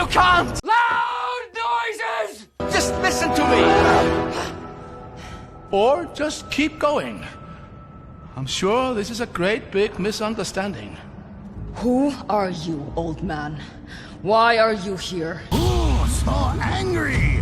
You can't! Loud noises! Just listen to me! Or just keep going. I'm sure this is a great big misunderstanding. Who are you, old man? Why are you here? Oh, so angry!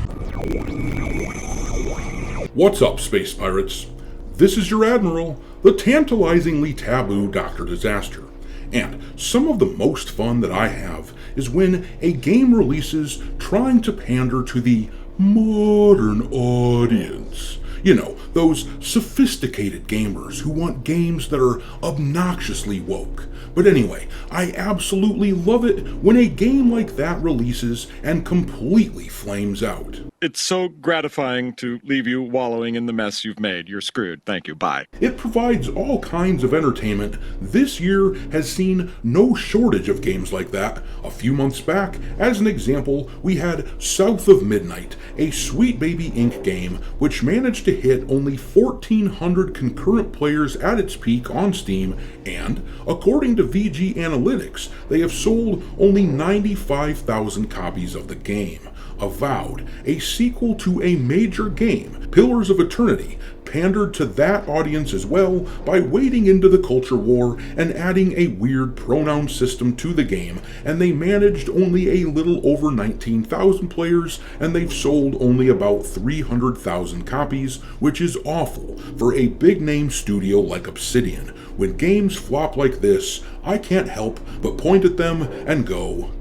What's up, space pirates? This is your Admiral, the tantalizingly taboo Dr. Disaster. And some of the most fun that I have is when a game releases trying to pander to the modern audience. You know, those sophisticated gamers who want games that are obnoxiously woke. But anyway, I absolutely love it when a game like that releases and completely flames out. It's so gratifying to leave you wallowing in the mess you've made. You're screwed. Thank you. Bye. It provides all kinds of entertainment. This year has seen no shortage of games like that. A few months back, as an example, we had South of Midnight, a Sweet Baby Inc. game which managed to hit only 1,400 concurrent players at its peak on Steam, and, according to VG Analytics, they have sold only 95,000 copies of the game. Avowed, a sequel to a major game, Pillars of Eternity, pandered to that audience as well by wading into the culture war and adding a weird pronoun system to the game, and they managed only a little over 19,000 players, and they've sold only about 300,000 copies, which is awful for a big name studio like Obsidian. When games flop like this, I can't help but point at them and go,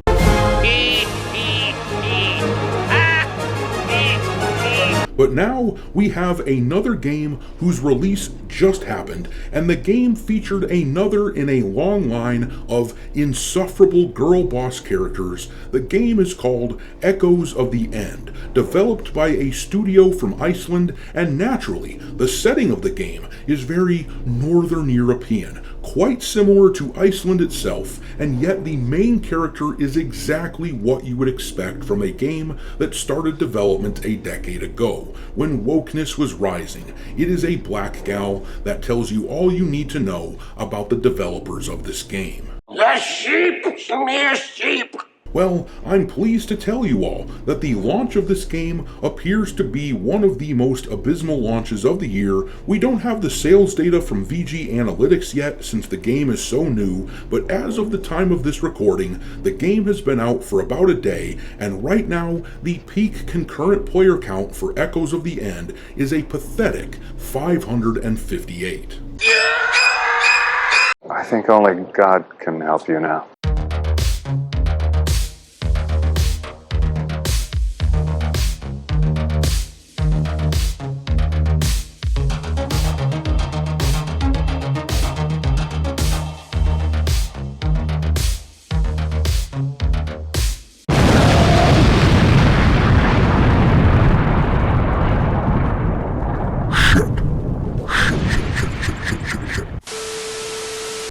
But now we have another game whose release just happened, and the game featured another in a long line of insufferable girl boss characters. The game is called Echoes of the End, developed by a studio from Iceland, and naturally, the setting of the game is very Northern European, quite similar to Iceland itself, and yet the main character is exactly what you would expect from a game that started development a decade ago, when wokeness was rising. It is a black gal that tells you all you need to know about the developers of this game. The sheep, mere sheep! Well, I'm pleased to tell you all that the launch of this game appears to be one of the most abysmal launches of the year. We don't have the sales data from VG Analytics yet since the game is so new, but as of the time of this recording, the game has been out for about a day, and right now, the peak concurrent player count for Echoes of the End is a pathetic 558. I think only God can help you now.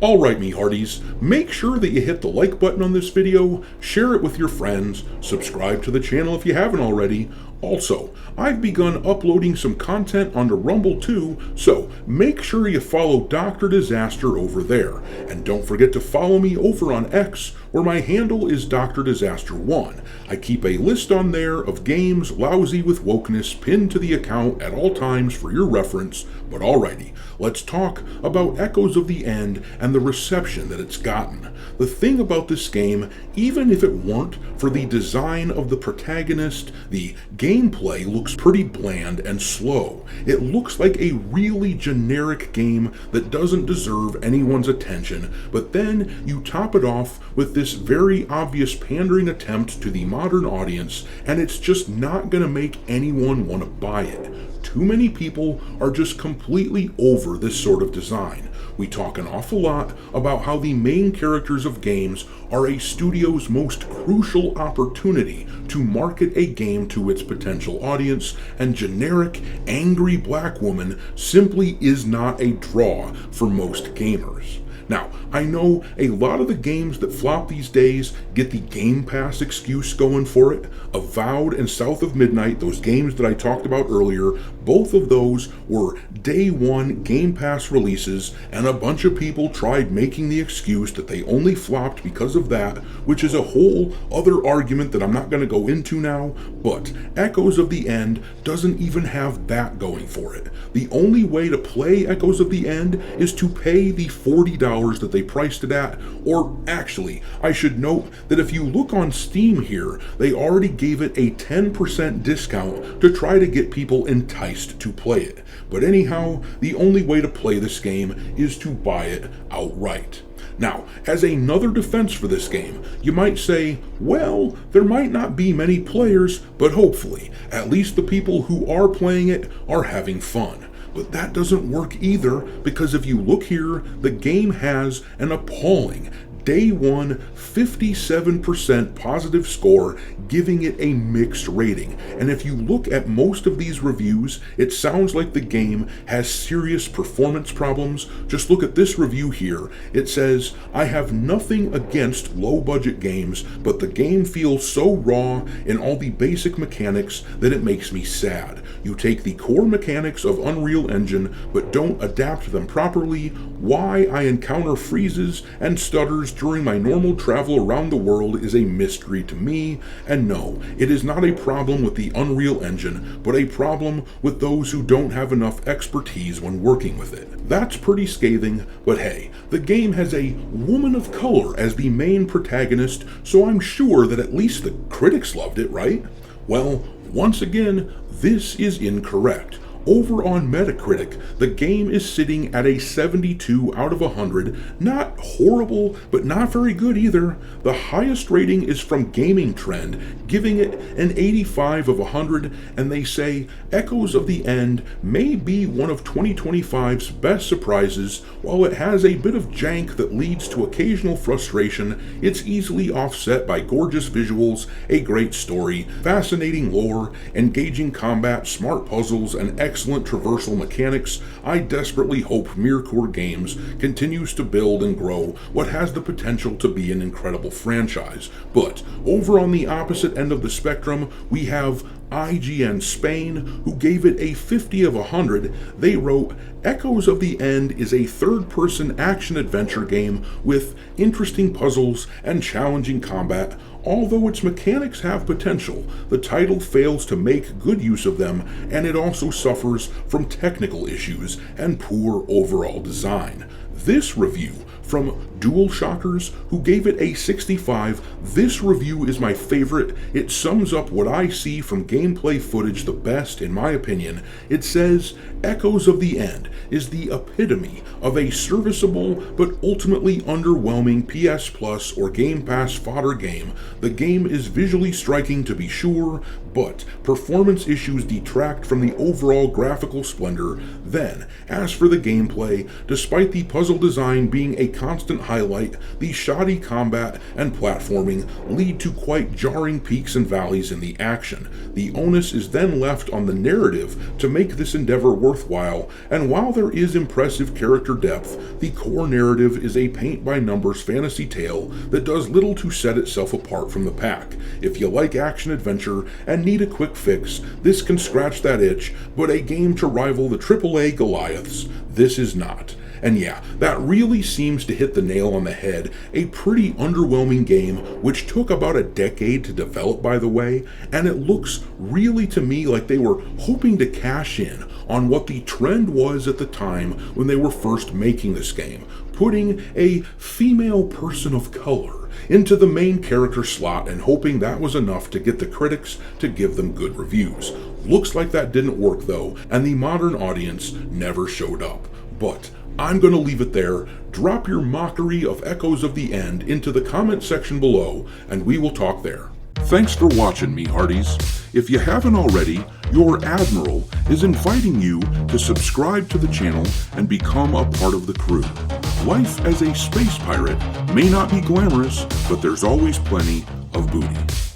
Alright, me hearties, make sure that you hit the like button on this video, share it with your friends, subscribe to the channel if you haven't already. Also, I've begun uploading some content onto Rumble too, so make sure you follow Dr. Disaster over there. And don't forget to follow me over on X, where my handle is Dr. Disaster 1. I keep a list on there of games lousy with wokeness pinned to the account at all times for your reference. But alrighty, let's talk about Echoes of the End and the reception that it's gotten. The thing about this game, even if it weren't for the design of the protagonist, the gameplay looks pretty bland and slow. It looks like a really generic game that doesn't deserve anyone's attention, but then you top it off with this very obvious pandering attempt to the modern audience, and it's just not gonna make anyone want to buy it. Too many people are just completely over this sort of design. We talk an awful lot about how the main characters of games are a studio's most crucial opportunity to market a game to its potential audience, and generic, angry black woman simply is not a draw for most gamers. Now, I know a lot of the games that flop these days get the Game Pass excuse going for it. Avowed and South of Midnight, those games that I talked about earlier, Both of those were day one Game Pass releases, and a bunch of people tried making the excuse that they only flopped because of that, which is a whole other argument that I'm not going to go into now, but Echoes of the End doesn't even have that going for it. The only way to play Echoes of the End is to pay the $40 that they priced it at, or actually, I should note that if you look on Steam here, they already gave it a 10% discount to try to get people enticed to play it. But anyhow, the only way to play this game is to buy it outright. Now, as another defense for this game, you might say, well, there might not be many players, but hopefully, at least the people who are playing it are having fun. But that doesn't work either, because if you look here, the game has an appalling Day 1 57% positive score, giving it a mixed rating. And if you look at most of these reviews, it sounds like the game has serious performance problems. Just look at this review here. It says, I have nothing against low-budget games, but the game feels so raw in all the basic mechanics that it makes me sad. You take the core mechanics of Unreal Engine, but don't adapt them properly. Why I encounter freezes and stutters during my normal travel around the world is a mystery to me, and no, it is not a problem with the Unreal Engine, but a problem with those who don't have enough expertise when working with it. That's pretty scathing, but hey, the game has a woman of color as the main protagonist, so I'm sure that at least the critics loved it, right? Well, once again, this is incorrect. Over on Metacritic, the game is sitting at a 72 out of 100. Not horrible, but not very good either. The highest rating is from Gaming Trend, giving it an 85 of 100, and they say Echoes of the End may be one of 2025's best surprises. While it has a bit of jank that leads to occasional frustration, it's easily offset by gorgeous visuals, a great story, fascinating lore, engaging combat, smart puzzles, and excellent traversal mechanics. I desperately hope Mirrorcore Games continues to build and grow what has the potential to be an incredible franchise. But over on the opposite end of the spectrum, we have IGN Spain, who gave it a 50 of 100. They wrote, Echoes of the End is a third-person action-adventure game with interesting puzzles and challenging combat. Although its mechanics have potential, the title fails to make good use of them, and it also suffers from technical issues and poor overall design. This review from DualShockers, who gave it a 65. This review is my favorite. It sums up what I see from gameplay footage the best, in my opinion. It says, Echoes of the End is the epitome of a serviceable but ultimately underwhelming PS Plus or Game Pass fodder game. The game is visually striking to be sure, but performance issues detract from the overall graphical splendor. Then, as for the gameplay, despite the puzzle design being a constant highlight, the shoddy combat and platforming lead to quite jarring peaks and valleys in the action. The onus is then left on the narrative to make this endeavor worthwhile, and while there is impressive character depth, the core narrative is a paint-by-numbers fantasy tale that does little to set itself apart from the pack. If you like action-adventure and need a quick fix, this can scratch that itch, but a game to rival the AAA Goliaths, this is not. And yeah, that really seems to hit the nail on the head. A pretty underwhelming game, which took about a decade to develop, by the way, and it looks really to me like they were hoping to cash in on what the trend was at the time when they were first making this game, putting a female person of color into the main character slot and hoping that was enough to get the critics to give them good reviews. Looks like that didn't work though, and the modern audience never showed up. But I'm going to leave it there. Drop your mockery of Echoes of the End into the comment section below, and we will talk there. Thanks for watching, me hearties. If you haven't already, your Admiral is inviting you to subscribe to the channel and become a part of the crew. Life as a space pirate may not be glamorous, but there's always plenty of booty.